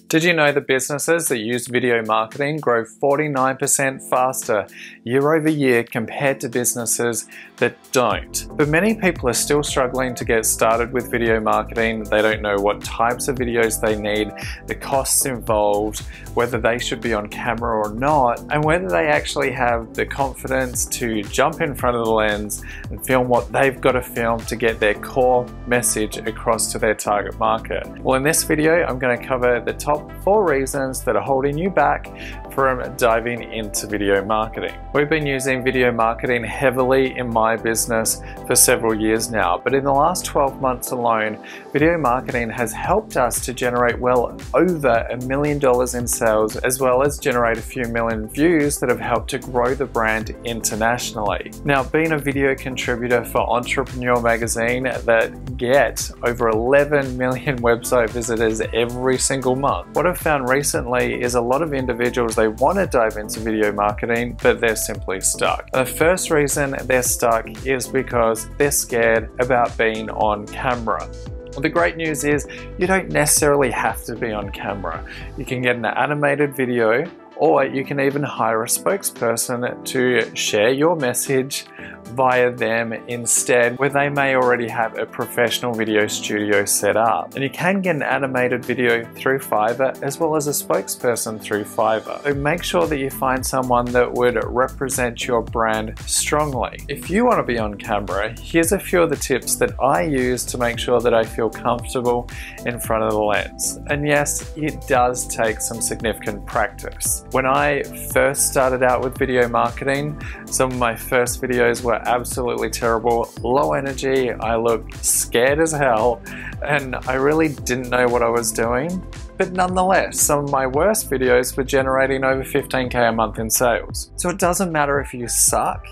Did you know that businesses that use video marketing grow 49% faster year over year compared to businesses that don't? But many people are still struggling to get started with video marketing. They don't know what types of videos they need, the costs involved, whether they should be on camera or not, and whether they actually have the confidence to jump in front of the lens and film what they've got to film to get their core message across to their target market. Well, in this video, I'm going to cover the top 4 reasons that are holding you back from diving into video marketing. We've been using video marketing heavily in my business for several years now, but in the last 12 months alone, video marketing has helped us to generate well over $1 million in sales, as well as generate a few million views that have helped to grow the brand internationally. Now, being a video contributor for Entrepreneur Magazine that get over 11 million website visitors every single month, what I've found recently is a lot of individuals, they want to dive into video marketing, but they're simply stuck. The first reason they're stuck is because they're scared about being on camera. Well, the great news is you don't necessarily have to be on camera. You can get an animated video, or you can even hire a spokesperson to share your message via them instead, where they may already have a professional video studio set up. And you can get an animated video through Fiverr as well as a spokesperson through Fiverr. So make sure that you find someone that would represent your brand strongly. If you want to be on camera, here's a few of the tips that I use to make sure that I feel comfortable in front of the lens. And yes, it does take some significant practice. When I first started out with video marketing, some of my first videos were absolutely terrible, low energy, I looked scared as hell, and I really didn't know what I was doing. But nonetheless, some of my worst videos were generating over 15K a month in sales. So it doesn't matter if you suck,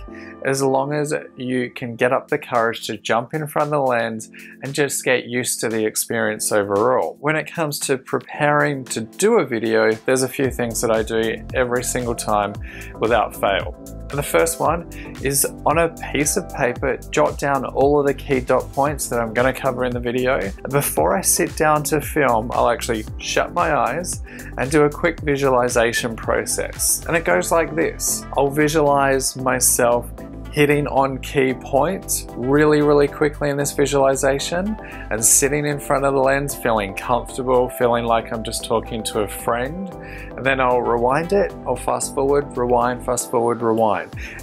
as long as you can get up the courage to jump in front of the lens and just get used to the experience overall. When it comes to preparing to do a video, there's a few things that I do every single time without fail. And the first one is, on a piece of paper, jot down all of the key dot points that I'm going to cover in the video. And before I sit down to film, I'll actually shut my eyes and do a quick visualization process. And it goes like this. I'll visualize myself hitting on key points really quickly in this visualization and sitting in front of the lens, feeling comfortable, feeling like I'm just talking to a friend. And then I'll rewind it, I'll fast forward, rewind,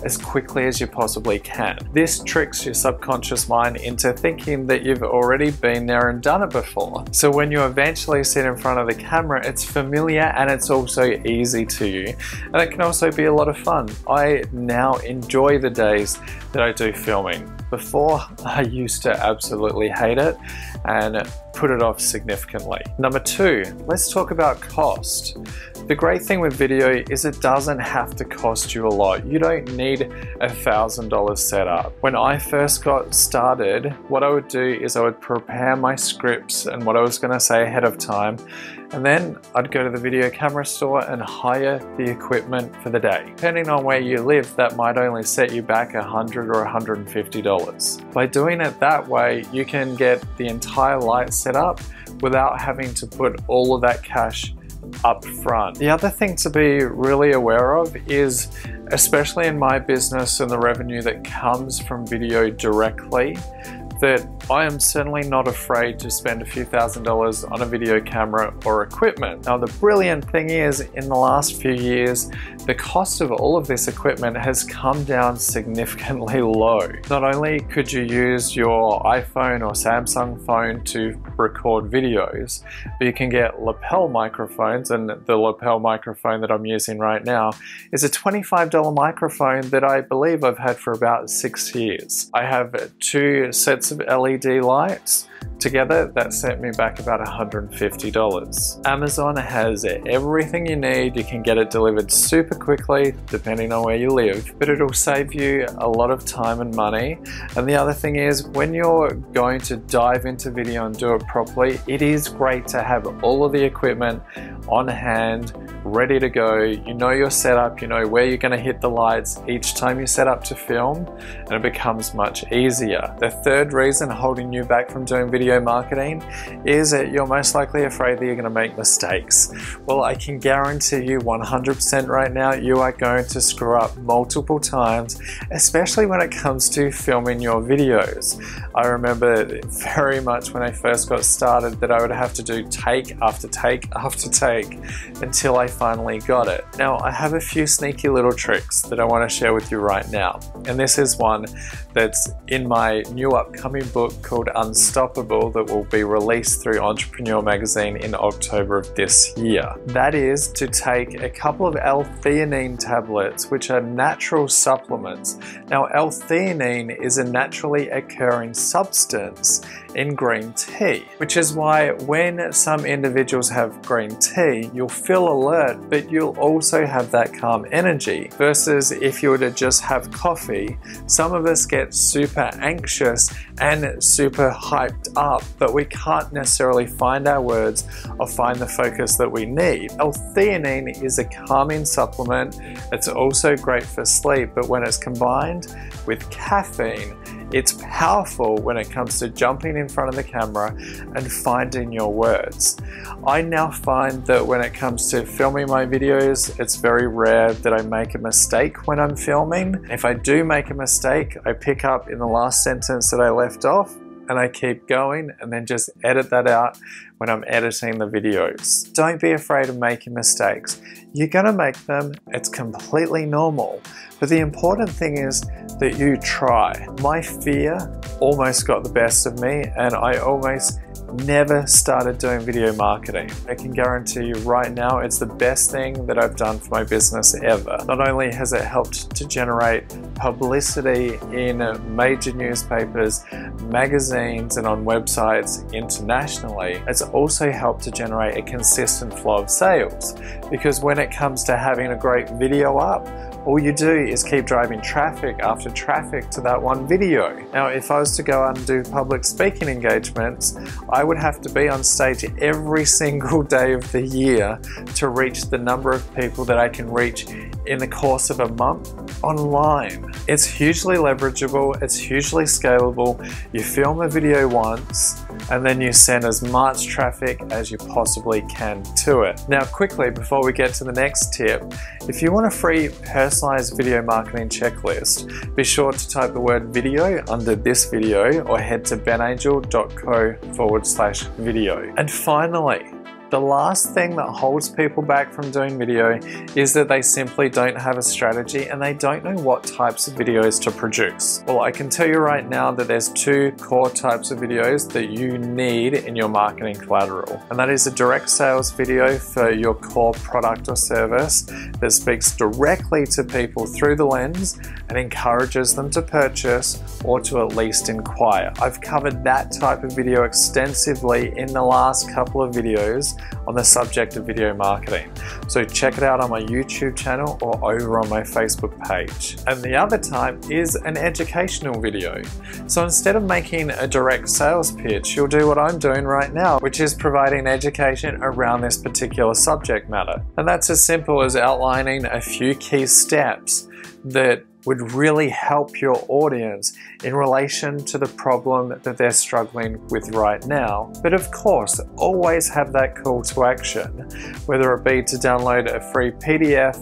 as quickly as you possibly can. This tricks your subconscious mind into thinking that you've already been there and done it before. So when you eventually sit in front of the camera, it's familiar and it's also easy to you. And it can also be a lot of fun. I now enjoy the days that I do filming. Before, I used to absolutely hate it and put it off significantly. Number 2, let's talk about cost. The great thing with video is it doesn't have to cost you a lot. You don't need $1,000 setup. When I first got started, what I would do is I would prepare my scripts and what I was going to say ahead of time, and then I'd go to the video camera store and hire the equipment for the day. Depending on where you live, that might only set you back $100 or $150. By doing it that way, you can get the entire light set up without having to put all of that cash up front. The other thing to be really aware of is, especially in my business and the revenue that comes from video directly, that I am certainly not afraid to spend a few $1,000s on a video camera or equipment. Now, the brilliant thing is, in the last few years, the cost of all of this equipment has come down significantly low. Not only could you use your iPhone or Samsung phone to record videos, but you can get lapel microphones, and the lapel microphone that I'm using right now is a $25 microphone that I believe I've had for about 6 years. I have 2 sets of LED lights. Together, that set me back about $150. Amazon has everything you need. You can get it delivered super quickly, depending on where you live, but it'll save you a lot of time and money. And the other thing is, when you're going to dive into video and do it properly, it is great to have all of the equipment on hand, ready to go. You know your setup, you know where you're going to hit the lights each time you set up to film, and it becomes much easier. The third reason holding you back from doing video marketing is that you're most likely afraid that you're going to make mistakes. Well, I can guarantee you 100% right now you are going to screw up multiple times, especially when it comes to filming your videos. I remember very much when I first got started that I would have to do take after take after take until I finally got it. Now, I have a few sneaky little tricks that I want to share with you right now, and this is one that's in my new upcoming book called Unstoppable that will be released through Entrepreneur Magazine in October of this year. That is to take a couple of L-theanine tablets, which are natural supplements. Now, L-theanine is a naturally occurring substance in green tea, which is why when some individuals have green tea, you'll feel alert, but you'll also have that calm energy. Versus if you were to just have coffee, some of us get super anxious and super hyped up, but we can't necessarily find our words or find the focus that we need. L-theanine is a calming supplement. It's also great for sleep, but when it's combined with caffeine, it's powerful when it comes to jumping in front of the camera and finding your words. I now find that when it comes to filming my videos, it's very rare that I make a mistake when I'm filming. If I do make a mistake, I pick up in the last sentence that I left off and I keep going and then just edit that out when I'm editing the videos. Don't be afraid of making mistakes. You're gonna make them, it's completely normal. But the important thing is that you try. My fear almost got the best of me and I almost never started doing video marketing. I can guarantee you right now it's the best thing that I've done for my business ever. Not only has it helped to generate publicity in major newspapers, magazines, and on websites internationally, it's also helped to generate a consistent flow of sales. Because when it comes to having a great video up, all you do is keep driving traffic after traffic to that one video. Now, if I was to go out and do public speaking engagements, I would have to be on stage every single day of the year to reach the number of people that I can reach in the course of a month online. It's hugely leverageable, it's hugely scalable. You film a video once and then you send as much traffic as you possibly can to it. Now, quickly, before we get to the next tip, if you want a free personalized video marketing checklist, be sure to type the word video under this video or head to benangel.co/video. And finally, the last thing that holds people back from doing video is that they simply don't have a strategy and they don't know what types of videos to produce. Well, I can tell you right now that there's two core types of videos that you need in your marketing collateral. And that is a direct sales video for your core product or service that speaks directly to people through the lens and encourages them to purchase or to at least inquire. I've covered that type of video extensively in the last couple of videos on the subject of video marketing. So check it out on my YouTube channel or over on my Facebook page. And the other type is an educational video. So instead of making a direct sales pitch, you'll do what I'm doing right now, which is providing education around this particular subject matter. And that's as simple as outlining a few key steps that would really help your audience in relation to the problem that they're struggling with right now. But of course, always have that call to action, whether it be to download a free PDF,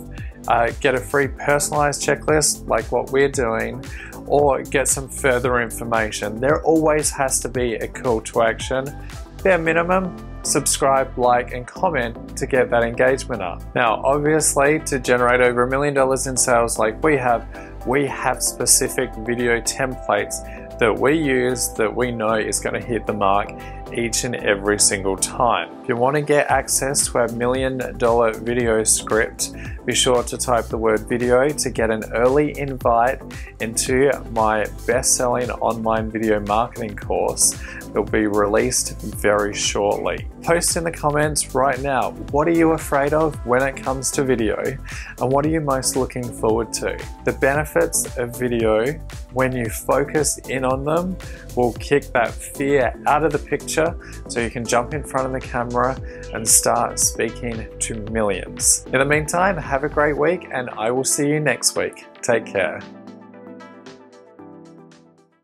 get a free personalized checklist like what we're doing, or get some further information. There always has to be a call to action. Bare minimum, subscribe, like, and comment to get that engagement up. Now, obviously, to generate over $1 million in sales like we have specific video templates that we use that we know is going to hit the mark each and every single time. If you want to get access to our $1 million video script, be sure to type the word video to get an early invite into my best-selling online video marketing course that will be released very shortly. Post in the comments right now, what are you afraid of when it comes to video, and what are you most looking forward to? The benefits of video, when you focus in on them, will kick that fear out of the picture future so you can jump in front of the camera and start speaking to millions. In the meantime, have a great week and I will see you next week. Take care.